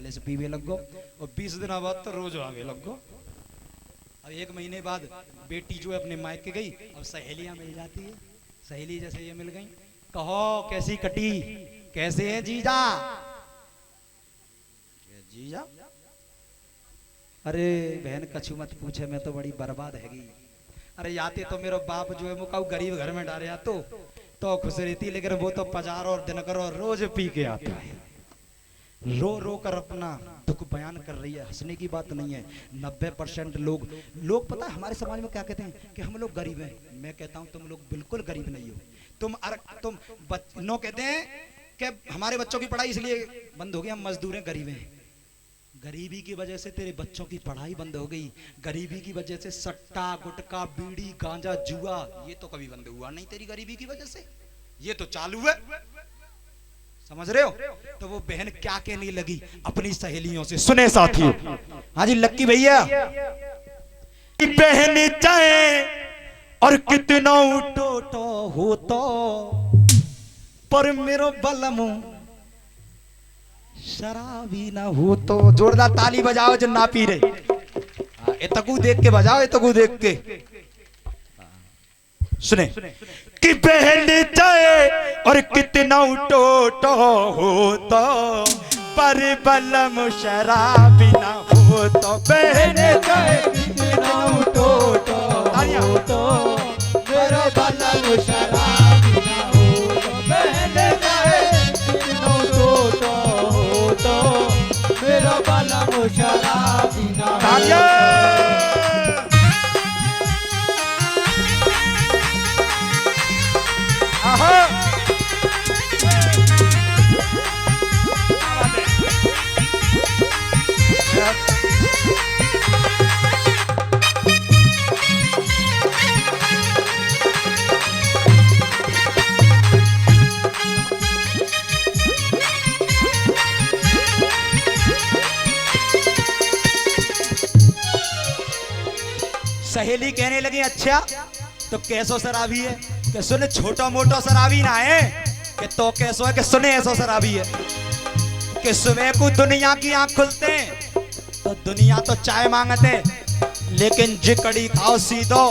पहले से पीवे लग गो और 20 दिन बाद तो रोज आवे लग गो। अब 1 महीने बाद बेटी जो है अपने मायके गई, अब सहेलियां मिल जाती है, सहेली जैसे ये मिल गई, कहो कैसी कटी, कैसे है जीजा? जीजा अरे बहन कछु मत पूछे, मैं तो बड़ी बर्बाद हैगी। अरे याते तो मेरा बाप जो है मुकाऊ गरीब घर में डाले तो खुश रहती, लेकिन वो तो पजार और दिनकर और रोज पी के आता है, रो रो कर अपना दुख बयान कर रही है। हंसने की बात नहीं है। 90% लोग पता है हमारे समाज में क्या कहते हैं कि हम लोग गरीब हैं। मैं कहता हूं तुम लोग बिल्कुल गरीब नहीं हो। तुम नो कहते हैं कि हमारे बच्चों की पढ़ाई इसलिए बंद हो गई, हम मजदूर हैं, गरीब हैं। गरीबी की वजह से तेरे बच्चों की पढ़ाई बंद हो गई। गरीबी की वजह से सट्टा गुटखा बीड़ी गांजा जुआ ये तो कभी बंद हुआ नहीं तेरी गरीबी की वजह से, ये तो चालू है। समझ रहे हो? तो वो बहन क्या कहने लगी अपनी सहेलियों से, सुने साथियों। हाँ जी लक्की भैया, बहन चाहे और कितना उठो हो तो पर मेरो बलम शराबी ना हो तो। जोरदार ताली बजाओ जो ना पी रहे। इतकू देख के बजाओ, इतकू देख के। सुने कि बहन चाहे और कितना टोटो हो तो पर बलम शराबी ना हो तो। बहन चाहे कितना टोटो हो तो मेरा बलम शराबी ना हो तो। बहन चाहे कितना टोटो हो तो मेरा बलम शराबी ना हो। सहेली कहने लगी अच्छा तो कैसो शराबी है? कि सुने छोटा मोटा शराबी ना है कि तो कैसो है कि सुने ऐसो शराबी है कि सुबह को दुनिया की आंख खुलते तो दुनिया तो चाय मांगते, लेकिन जिकड़ी खाओ सीधो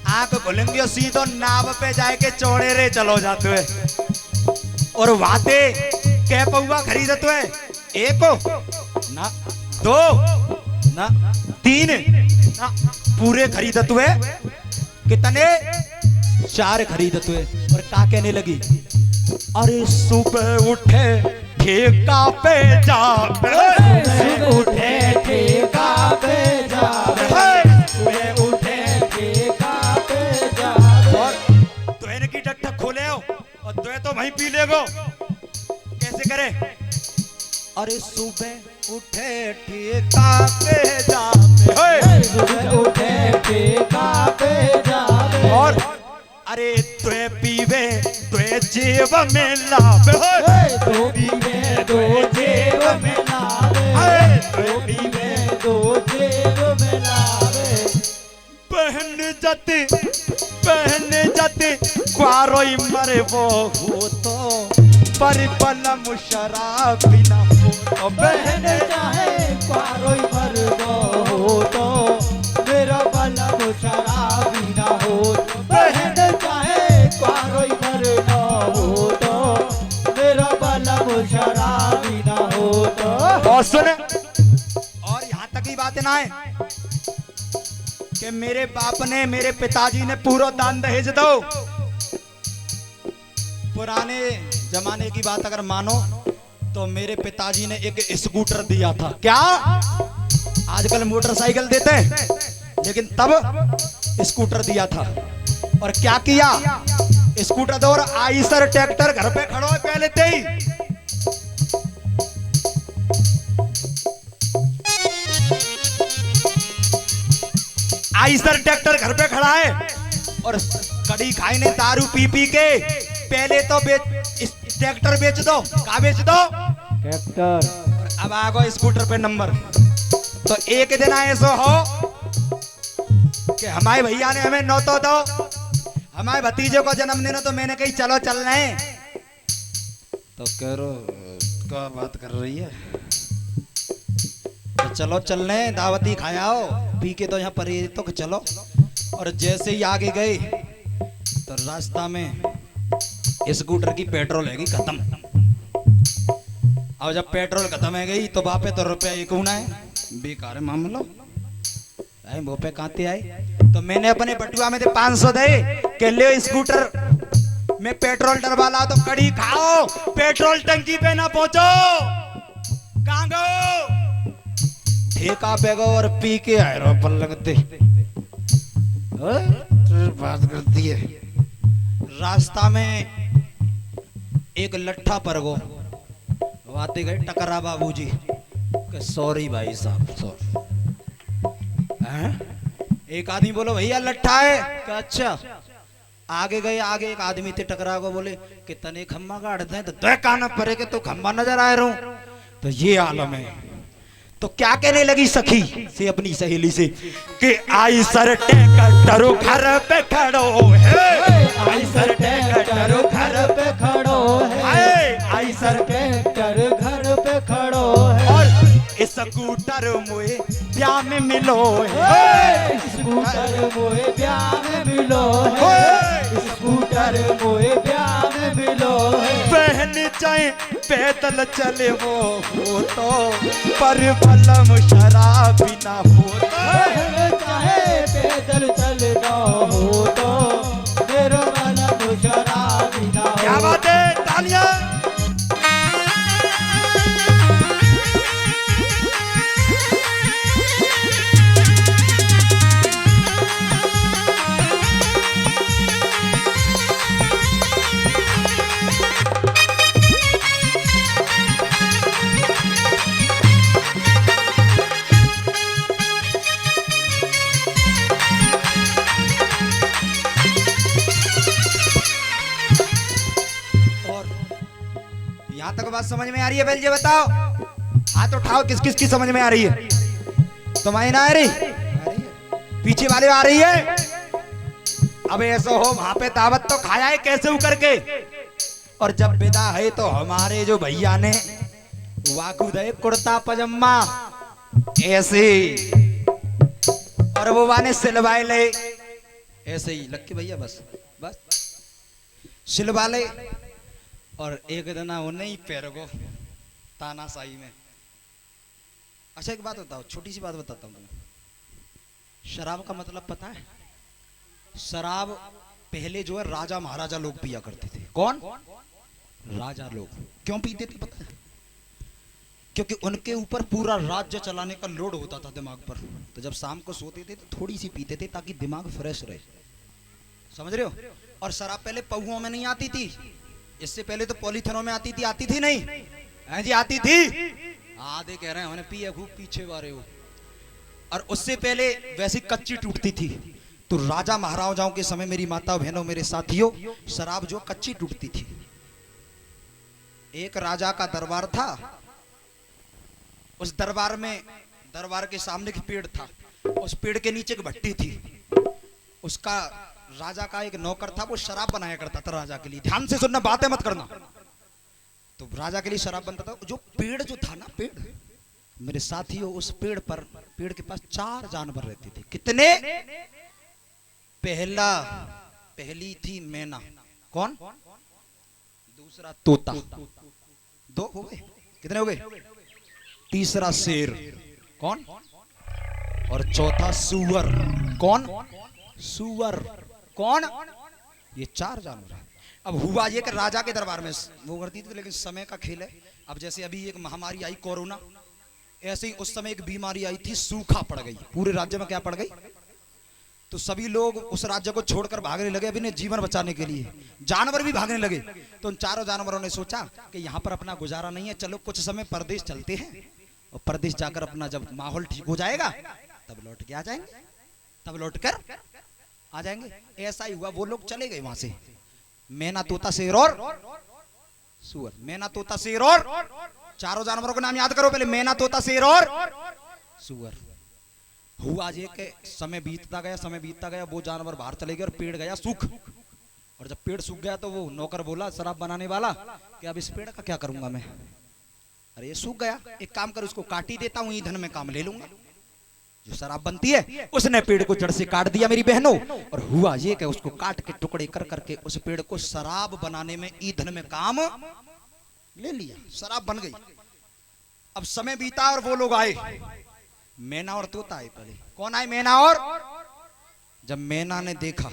आंख खुलेंगे सीधो नाव पे जाके चौड़े रे चलो जाते है। और वाते कै पौवा खरीदते है? एक ना, दो ना, 3 ना, पूरे खरीदत हुए। कितने? 4 खरीदत हुए। और क्या कहने लगी? अरे सुबह उठे ठेका पे जा, उठे ठेका पे जा, सुबह उठे ठेका पे जा। तो इनकी डट्ठा खोले हो और तो वहीं पी लेगो। कैसे करे? अरे सुबह उठे ठेका पे जा, उठे ठेका पे जा। और अरे तुए पीवे तुए जेब में लावे, तो पीवे तो जेब में लावे, तो पीवे तो जेब में लावे। पहन जाते क्वारोई मरे वो हो तो पर बलम शराबी ना हो तो। बहन चाहे क्वारोई मरे वो हो तो मेरा बलम शराबी ना हो तो। बहन चाहे क्वारोई मरे ना हो तो मेरा बलम शराबी ना हो तो। और सुन, और यहाँ तक ही बातें ना है कि मेरे बाप ने, मेरे पिताजी ने पूरा दान दहेज दो। पुराने जमाने की बात अगर मानो तो मेरे पिताजी ने एक स्कूटर दिया था। क्या? आजकल मोटरसाइकिल देते हैं, लेकिन तब स्कूटर दिया था। और क्या किया? स्कूटर दो और आईसर ट्रैक्टर घर पे खड़ो है पहले ते ही। आईसर ट्रैक्टर घर पे खड़ा है और कड़ी खाई ने दारू पी पी के पहले तो ट्रैक्टर बेच दो। कहाँ बेच दो? ट्रैक्टर। अब आ गो स्कूटर पे नंबर। तो एक दिन ऐसा हो कि हमारे भैया ने हमें नौतो दो, हमारे भतीजे को जन्मदिन हो, तो मैंने कही चलो चल रहे। तो कह रो क्या बात कर रही है? चलो चलने दावती खायाओ पी के तो यहाँ पर तो चलो। और जैसे ही आगे गए तो रास्ता में स्कूटर की पेट्रोल हैगी खत्म। और जब पेट्रोल खत्म है गई तो बापे तो रुपया एक होना है बेकार मामला है। वो पे कहते आए तो मैंने अपने बटुआ में 500 दे के ले स्कूटर में पेट्रोल डलवा ला तो कड़ी खाओ पेट्रोल टंकी पे ना पहुंचो। कहां गो ठेका पे गो और पी के आए रो पलंगते बात करती है। रास्ता में एक लट्ठा पर गो आते गए टकरा बाबूजी के सॉरी भाई साहब सॉरी। एक आदमी बोलो भैया लट्ठा है क्या? अच्छा आगे गए आगे एक आदमी थे टकरा को बोले कि तने खम्मा गाड़ते हैं तो काना परे के तो खम्मा नजर आ रहा हूं। तो ये आलम है। तो क्या कहने लगी सखी से अपनी सहेली से कि आई सर ट्रैक्टर घर पे खड़ो है आई सर ट्रैक्टर घर पे खड़ो है आई सर ट्रैक्टर घर पे खड़ो है और स्कूटर मोए ब्याह में मिलो है स्कूटर मोए ब्याह में मिलो है स्कूटर मोए ब्याह में मिलो है। बहन चाहे पैदल चले वो तो पर बलम शराबी ना हो तो चाहे पैदल चलना हो तो मेरा बलम शराबी ना हो। क्या बात है तालियां। यहाँ तक बात समझ में आ रही है? बेल जी बताओ हाथ उठाओ किस किस की समझ में आ रही है? तुम्हारी ना आ रही पीछे वाले आ रही है। अब ऐसा हो वहां पे दावत तो खाया है कैसे उकर के और जब विदा है तो हमारे जो भैया ने वाकू दे कुर्ता पजामा ऐसे और वो वाने सिलवाए ले ऐसे ही लग के भैया बस बस सिलवा ले और एक दिन वो नहीं पैर को तानाशाही में। अच्छा एक बात बताओ छोटी सी बात बताता हूँ तुम्हें। शराब का मतलब पता है? शराब पहले जो है राजा महाराजा लोग पिया करते थे। कौन? राजा लोग। क्यों पीते थे पता है? क्योंकि उनके ऊपर पूरा राज्य चलाने का लोड होता था दिमाग पर। तो जब शाम को सोते थे तो थोड़ी सी पीते थे ताकि दिमाग फ्रेश रहे। समझ रहे हो? और शराब पहले पहुओं में नहीं आती थी, इससे पहले तो पॉलीथिनों में आती थी नहीं है जी आती थी। आधे कह रहे हैं हमने पिया खूब पीछे वाले हो। और उससे पहले वैसी कच्ची टूटती थी। तो राजा महाराजाओं के समय मेरी माता बहनों मेरे साथियों शराब जो कच्ची टूटती थी। एक राजा का दरबार था, उस दरबार के सामने एक पेड़ था, उस पेड़ के नीचे एक भट्टी थी। उसका राजा का एक नौकर था, वो शराब बनाया करता था राजा के लिए। ध्यान से सुनना बातें मत करना। तो राजा के लिए शराब बनता था। जो पेड़ जो था ना पेड़ मेरे साथियों उस पेड़ के पास 4 जानवर रहते थे। कितने? पहली थी मैना। कौन? दूसरा तोता। 2 हो गए। कितने हो गए? तीसरा शेर। कौन? और चौथा सुअर। कौन? सुअर। कौन? ये 4 जानवर है। अब हुआ ये कि राजा के दरबार में वो करती थी, लेकिन समय का खेल है। अब जैसे अभी एक महामारी आई कोरोना, ऐसे ही उस समय एक बीमारी आई थी, सूखा पड़ गई पूरे राज्य में। क्या पड़ गई? तो सभी लोग उस राज्य को छोड़कर भागने लगे अपने जीवन बचाने के लिए। जानवर भी भागने लगे। तो उन 4 जानवरों ने सोचा कि यहाँ पर अपना गुजारा नहीं है, चलो कुछ समय परदेश चलते हैं और परदेश जाकर अपना जब माहौल ठीक हो जाएगा तब लौट के आ जाएंगे, तब लौट कर आ जाएंगे। ऐसा ही हुआ, वो लोग चले गए वहां से। मैना तोता शेर और सुअर। मैना तोता शेर और 4 जानवरों के नाम याद करो पहले। मैना तोता शेर और सुअर। हुआ ये कि समय बीतता गया, वो जानवर बाहर चले गए और पेड़ गया सूख। और जब पेड़ सूख गया तो वो नौकर बोला शराब बनाने वाला कि अब इस पेड़ का क्या करूंगा मैं। अरे ये सूख गया, एक काम कर उसको काट ही देता हूँ, ईंधन में काम ले लूंगा। जो शराब बनती है उसने पेड़ को जड़ से काट दिया मेरी बहनों, और हुआ ये कि उसको काट के टुकड़े कर करके उस पेड़ को शराब बनाने में, ईंधन में काम ले लिया, शराब बन गई। अब समय बीता और वो लोग आए, मैना और तोता आए। पहले कौन आए? मैना। और जब मैना ने देखा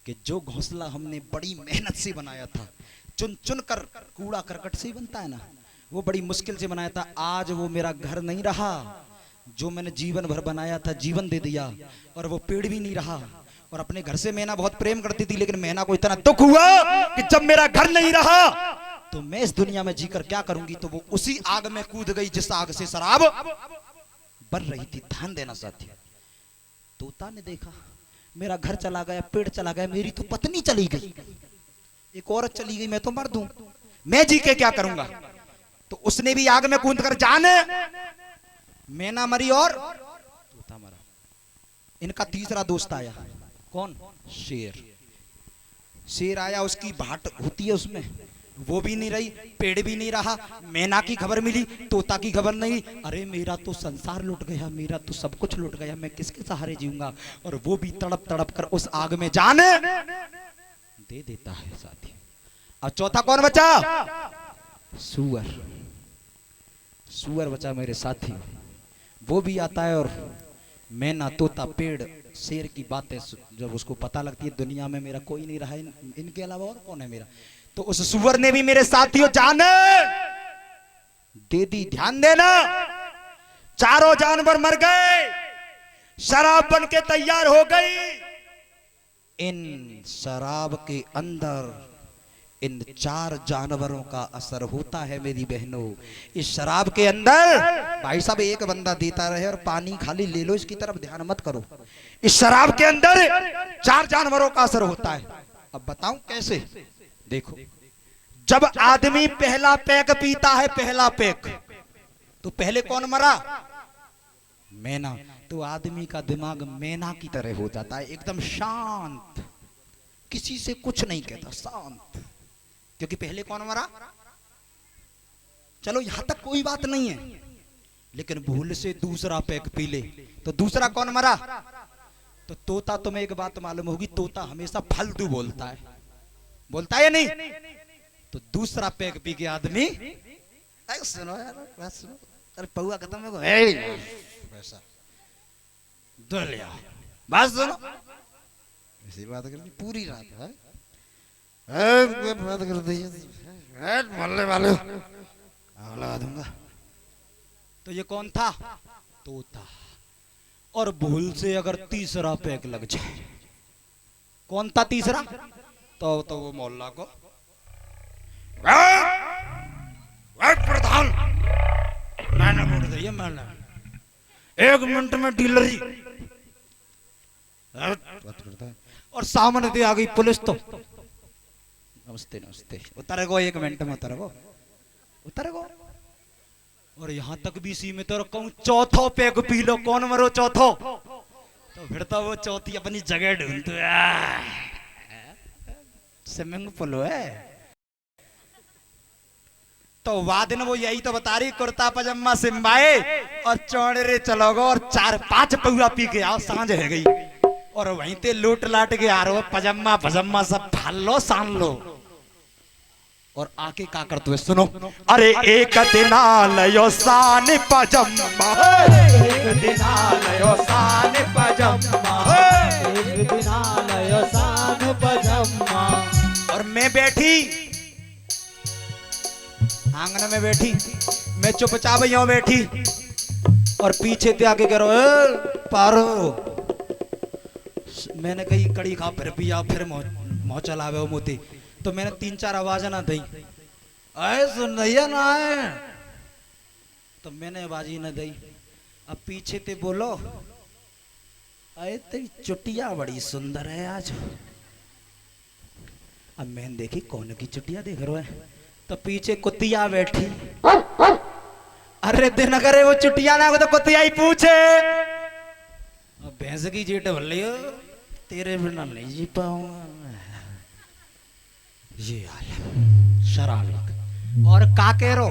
कि जो घोंसला हमने बड़ी मेहनत से बनाया था, चुन चुन कर, कूड़ा करकट से ही बनता है ना, वो बड़ी मुश्किल से बनाया था, आज वो मेरा घर नहीं रहा, जो मैंने जीवन भर बनाया था जीवन दे दिया, और वो पेड़ भी नहीं रहा। और अपने घर से मैना बहुत प्रेम करती थी, लेकिन मैना को इतना दुख हुआ कि जब मेरा घर नहीं रहा तो मैं इस दुनिया में जीकर क्या करूंगी। तो वो उसी आग में कूद गई जिस आग से शराब बन रही थी। ध्यान देना साथी, तोता ने देखा मेरा घर चला गया, पेड़ चला गया, मेरी तो पत्नी चली गई, एक औरत चली गई, मैं तो मर दूं, मैं जी के क्या करूंगा। तो उसने भी आग में कूद कर जाने, मैना मरी और तोता मरा। इनका तीसरा दोस्त आया, कौन? शेर। शेर आया, उसकी भाट होती है उसमें, वो भी नहीं रही, पेड़ भी नहीं रहा, मैना की खबर मिली, तोता की खबर नहीं। अरे मेरा तो संसार लुट गया, मेरा तो सब कुछ लुट गया, मैं किसके सहारे जीऊंगा। और वो भी तड़प तड़प कर उस आग में जान दे देता है साथी। अब चौथा कौन बचा? सूअर। सूअर बचा मेरे साथी। वो भी आता है, और मैना, तोता, पेड़, शेर की बातें जब उसको पता लगती है दुनिया में मेरा कोई नहीं रहा, इनके अलावा और कौन है मेरा, तो उस सूअर ने भी मेरे साथियों जान दे दी। ध्यान देना, चारों जानवर मर गए, शराब बन के तैयार हो गई। इन शराब के अंदर इन चार जानवरों का असर होता है मेरी बहनों। इस शराब के अंदर, भाई साहब एक बंदा देता रहे और पानी खाली ले लो, इसकी तरफ ध्यान मत करो। इस शराब के अंदर चार जानवरों का असर होता है। अब बताऊं कैसे? देखो, जब आदमी पहला पैक पीता है, पहला पैक, तो पहले कौन मरा? मैना। तो आदमी का दिमाग मैना की तरह हो जाता है, एकदम शांत, किसी से कुछ नहीं कहता, शांत, क्योंकि पहले कौन मरा? चलो यहां तक कोई बात नहीं है, लेकिन भूल से दूसरा पैक पी ले तो दूसरा कौन मरा? तो तोता, तुम्हें एक बात मालूम होगी, तोता हमेशा फालतू बोलता है, बोलता है या नहीं? तो दूसरा पैक पी के आदमी, सुनो यार, बात सुनो, अरे पौआ खत्म है वैसा दुलिया, बात सुनो, ऐसी बात करनी पूरी रात है, बात कर दी मोहल्ले वाले लगा दूंगा। तो ये कौन था? तोता। और भूल से अगर तीसरा पैक लग जाए, कौन था तीसरा? तो वो मोहल्ला को, प्रधान मैंने वोट दी है, मैंने 1 मिनट में डीलरी बात करता है, और सामने दे आ गई पुलिस, तो नमस्ते नमस्ते, उतर गो 1 मिनट में, उतर गो। और यहां तक भी सीमित, और कहूं चौथो पैक पी लो, कौन मरो चौथो? तो फिर तो वो चौथी अपनी जगह ढूंढते, स्विमिंग पूल है। तो वादिन वो यही तो बता रही, कुर्ता पजामा सिम्बाए और चौड़े चलोगो, और 4-5 पौआ पी के आओ, सांझ है गई, और वहीं ते लूट लाट के आ रहे हो, पजामा पजामा सब फाल लो, सान लो, और आके का करते हुए सुनो, अरे एक दिन आलयो सान पजामा, एक दिन आलयो सान पजामा, एक दिन आलयो सान पजामा। और मैं बैठी आंगन में बैठी, मैं चुपचाप यूं बैठी, और पीछे ते आके कह रहा पारो, मैंने कही कड़ी खा फिर पिया, फिर मोह चलावे हो मोती। तो मैंने 3-4 आवाज ना दी, आए सुन रही ना आए, तो मैंने आवाज ही ना दी। अब पीछे ते बोलो, अरे तेरी चुटिया बड़ी सुंदर है आज। अब मैंने देखी कौन की चुटिया देख रहा है, तो पीछे कुतिया बैठी। अरे दिन करे वो चुटिया ना, तो कुतिया ही पूछे, अब भैंस की जेट बोल रही हो, तेरे बिना नहीं जी पाऊंगा। ये हाल शरारत। और का कह रो,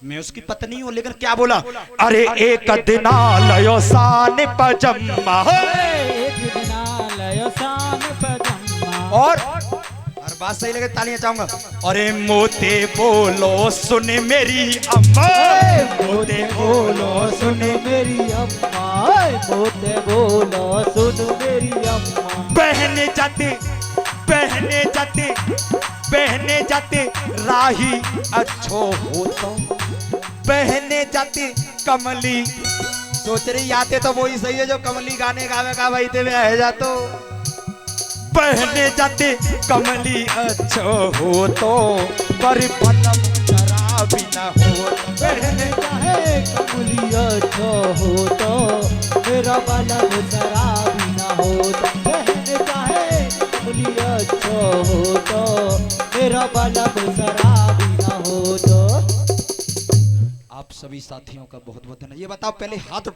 मैं उसकी पत्नी हूं, लेकिन क्या बोला? अरे एक दिना लयो शान पजम्मा, एक दिना लयो शान पजम्मा। और हर बात सही लगे तालियां चाहूंगा। अरे मोते बोलो सुन मेरी अम्मा, मोते बोलो सुन मेरी अम्मा, मोते बोलो सुन मेरी अम्मा। बहने जाते बहने जाते बहने जाते राही अच्छो हो तो, बहने जाते कमली। सोच रही आते तो वही सही है जो कमली गाने गावे का भाई ते है जातो। बहने जाते कमली अच्छो हो तो, पर पलम शराबी न हो। बहने चाहे कमली अच्छो हो तो, मेरा बालम शराबी ना हो तो। बहने चाहे कमली अच्छो हो तो, मेरा बालम शराबी ना हो तो। आप सभी साथियों का बहुत बहुत धन्यवाद। ये बताओ पहले हाथ